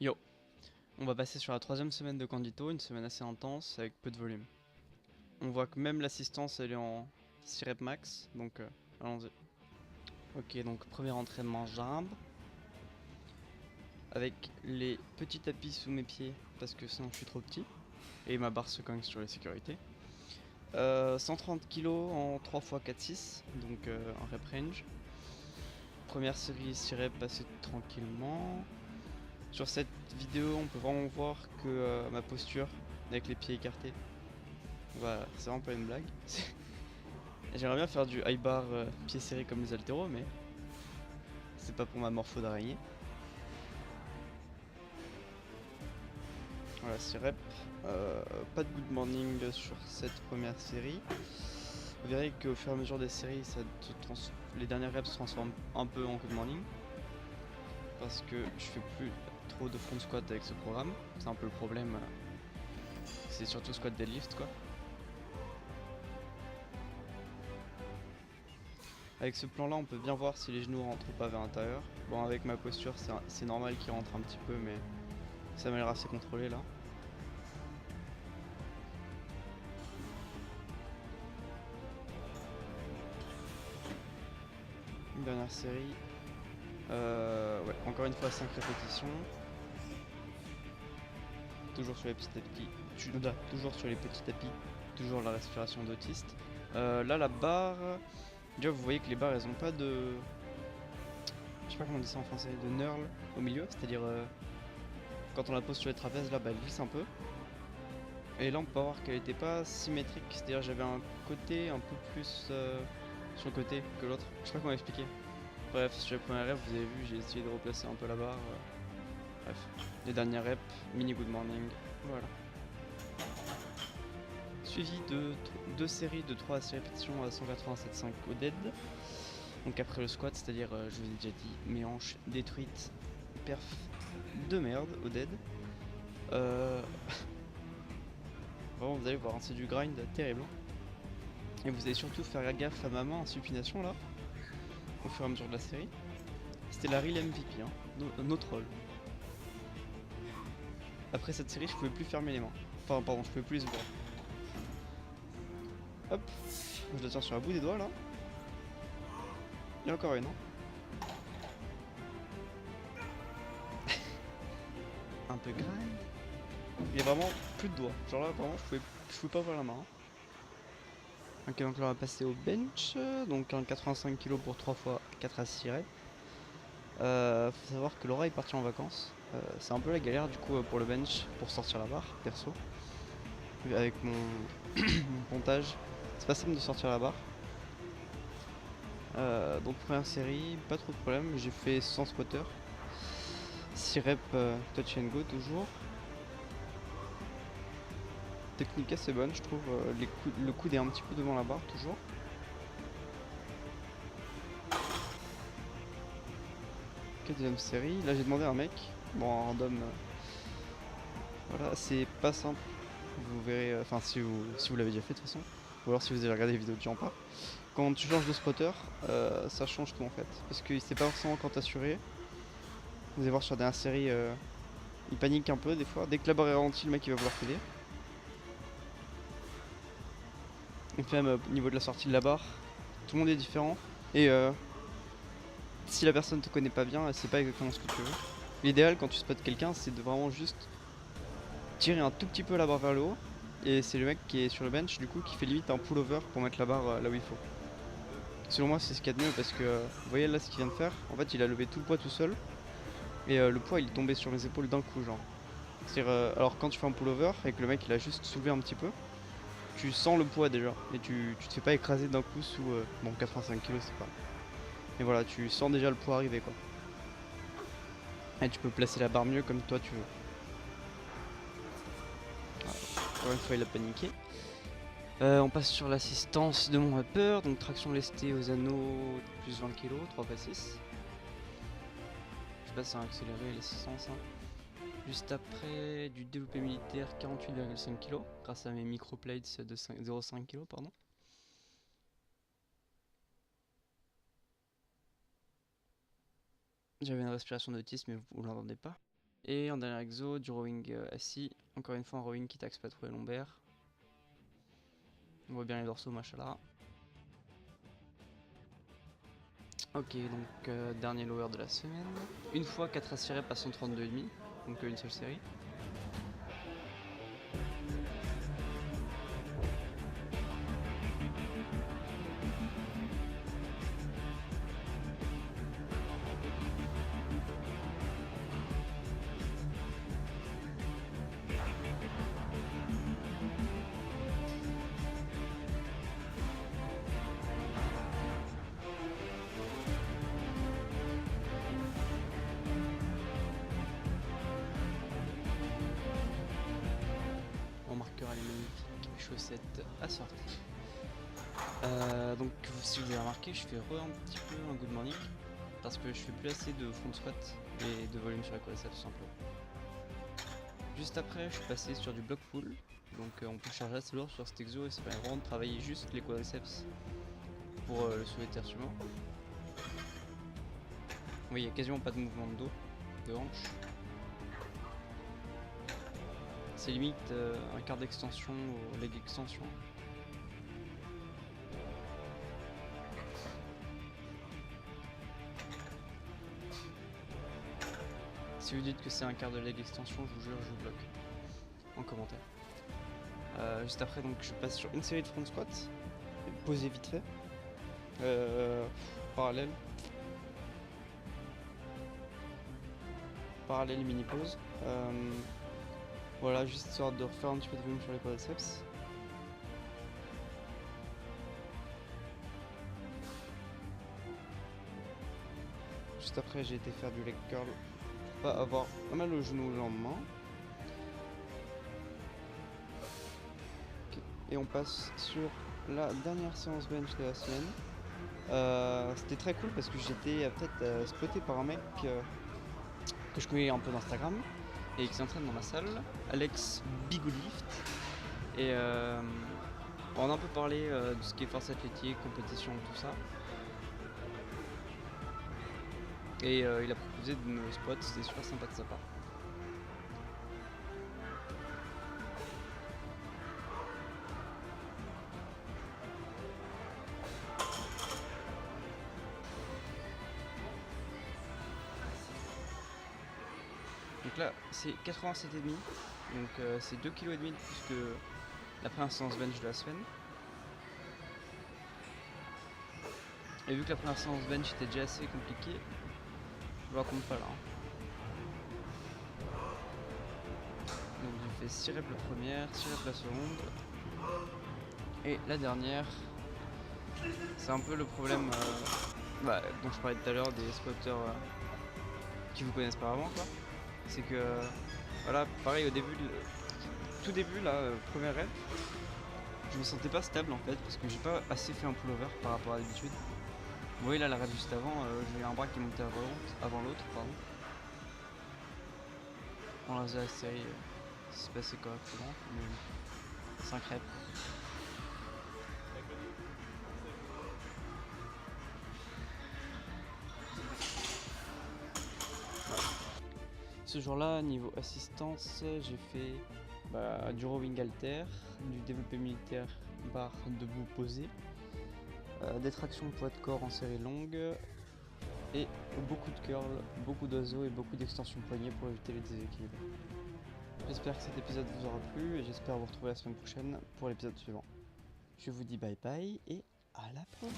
Yo, on va passer sur la troisième semaine de Candito, une semaine assez intense avec peu de volume. On voit que même l'assistance elle est en 6 reps max, donc allons-y. Ok, donc premier entraînement jambes, avec les petits tapis sous mes pieds parce que sinon je suis trop petit, et ma barre se cogne sur les sécurités. 130 kg en 3 x 4-6, donc un rep range. Première série 6 reps passée tranquillement. Sur cette vidéo, on peut vraiment voir que ma posture avec les pieds écartés, voilà, c'est vraiment pas une blague. J'aimerais bien faire du high bar pied serré comme les haltéros, mais c'est pas pour ma morpho d'araignée. Voilà, 6 reps. Pas de good morning sur cette première série. Vous verrez qu'au fur et à mesure des séries, les dernières reps se transforment un peu en good morning. Parce que je fais plus trop de front squat avec ce programme. C'est un peu le problème. C'est surtout squat deadlift quoi. Avec ce plan là, on peut bien voir si les genoux rentrent ou pas vers l'intérieur. Bon, avec ma posture, c'est normal qu'ils rentrent un petit peu, mais ça m'a l'air assez contrôlé là. Une dernière série. Ouais, encore une fois 5 répétitions. Toujours sur les petits tapis. Toujours sur les petits tapis. Toujours la respiration d'autiste. Là, la barre. Déjà, vous voyez que les barres, elles ont pas de. Je sais pas comment on dit ça en français. De knurl au milieu. C'est-à-dire, quand on la pose sur les trapèzes, là, bah, elle glisse un peu. Et là, on peut voir qu'elle était pas symétrique. C'est-à-dire, j'avais un côté un peu plus sur le côté que l'autre. Je sais pas comment expliquer. Bref, sur la première rep, vous avez vu, j'ai essayé de replacer un peu la barre. Bref, les dernières reps, mini good morning, voilà. Suivi de deux séries de 3 à 6 répétitions à 187,5 au dead. Donc après le squat, c'est-à-dire, je vous ai déjà dit, mes hanches détruites, perf de merde au dead. Vraiment, vous allez voir, hein, c'est du grind terrible. Et vous allez surtout faire gaffe à ma main en supination là, au fur et à mesure de la série. C'était la real MVP, hein, notre rôle. Après cette série, je pouvais plus fermer les mains. Enfin, pardon, je pouvais plus les ouvrir. Hop, je la tiens sur la bout des doigts là. Il y a encore une, hein. Un peu grind. Il y a vraiment plus de doigts. Genre là, vraiment, je pouvais pas ouvrir la main, hein. Ok, donc là, on va passer au bench. Donc un 85 kg pour 3 fois 4 à 6 reps. Faut savoir que Laura est partie en vacances. C'est un peu la galère du coup pour le bench, pour sortir la barre, perso. Avec mon, mon pontage, c'est pas simple de sortir la barre. Donc première série, pas trop de problème. J'ai fait 100 squatters. 6 reps touch and go toujours. Technique assez bonne, je trouve. Le coude est un petit peu devant la barre toujours. Deuxième série. Là j'ai demandé à un mec, bon un random, voilà, c'est pas simple. Vous verrez, enfin si vous l'avez déjà fait de toute façon, ou alors si vous avez regardé les vidéos de Jampa. Quand tu changes de spotter, ça change tout en fait. Parce qu'il sait pas forcément quand t'assurer. Vous allez voir sur la dernière série, il panique un peu des fois. Dès que la barre est ralentie, le mec il va vouloir filer. Et puis même au niveau de la sortie de la barre, tout le monde est différent. Et si la personne te connaît pas bien, elle sait pas exactement ce que tu veux. L'idéal quand tu spots quelqu'un, c'est de vraiment juste tirer un tout petit peu la barre vers le haut. Et c'est le mec qui est sur le bench du coup qui fait limite un pull-over pour mettre la barre là où il faut. Selon moi c'est ce qu'il y a de mieux parce que vous voyez là ce qu'il vient de faire. En fait il a levé tout le poids tout seul. Et le poids il est tombé sur mes épaules d'un coup genre. C'est-à-dire, alors quand tu fais un pull-over et que le mec il a juste soulevé un petit peu, tu sens le poids déjà. Et tu te fais pas écraser d'un coup sous... bon 85 kg c'est pas... Mais voilà, tu sens déjà le poids arriver quoi. Et tu peux placer la barre mieux comme toi tu veux. Voilà. Encore une fois il a paniqué. On passe sur l'assistance de mon upper, donc traction lestée aux anneaux plus 20 kg, 3 x 6. Je passe à accélérer l'assistance. Hein. Juste après, du développé militaire 48,5 kg, grâce à mes microplates de 0,5 kg, pardon. J'avais une respiration d'autisme, mais vous l'entendez pas. Et en dernier exo, du rowing assis. Encore une fois un rowing qui taxe pas trop les lombaires. On voit bien les dorsaux, machallah. Ok, donc dernier lower de la semaine. Une fois 4 assis reps à 132,5, donc une seule série. Mon marqueur elle est magnifique, chaussettes assorties. Donc si vous avez remarqué, je fais un petit peu un good morning parce que je fais plus assez de front squat et de volume sur les quadriceps tout simplement. Juste après, je suis passé sur du block pull, donc on peut charger assez lourd sur cet exo et ça permet vraiment de travailler juste les quadriceps pour le soulevé de terre suivant. Oui, il n'y a quasiment pas de mouvement de dos, de hanche. C'est limite un quart d'extension au leg extension. Si vous dites que c'est un quart de leg extension, je vous jure, je vous bloque en commentaire. Juste après, donc je passe sur une série de front squats, posé vite fait, parallèle mini pause. Voilà, juste histoire de refaire un petit peu de volume sur les quadriceps. Juste après, j'ai été faire du leg curl pour pas avoir pas mal au genou le lendemain. Okay. Et on passe sur la dernière séance bench de la semaine. C'était très cool parce que j'étais peut-être spoté par un mec que je connais un peu d'Instagram et qui s'entraîne dans ma salle, Alex Bigolift. Et on a un peu parlé de ce qui est force athlétique, compétition, tout ça. Et il a proposé de me spot, c'était super sympa de sa part. Donc là, c'est 87,5, donc c'est 2,5 kg de plus que la première séance bench de la semaine. Et vu que la première séance bench était déjà assez compliquée, je raconte pas là. Donc j'ai fait 6 reps la première, 6 reps la seconde. Et la dernière, c'est un peu le problème dont je parlais tout à l'heure des spotters qui vous connaissent pas avant, quoi. C'est que voilà, pareil au début, tout début là, premier rep, je me sentais pas stable en fait parce que j'ai pas assez fait un pullover par rapport à d'habitude. Vous voyez là la rep juste avant, j'ai eu un bras qui montait avant l'autre, pardon. On l'a la série, c'est passé correctement, mais 5 reps. Ce jour-là, niveau assistance, j'ai fait du rowing halter, du développé militaire barre debout posé, des tractions poids de corps en série longue et beaucoup de curls, beaucoup d'oiseaux et beaucoup d'extensions poignets pour éviter les déséquilibres. J'espère que cet épisode vous aura plu et j'espère vous retrouver la semaine prochaine pour l'épisode suivant. Je vous dis bye bye et à la prochaine.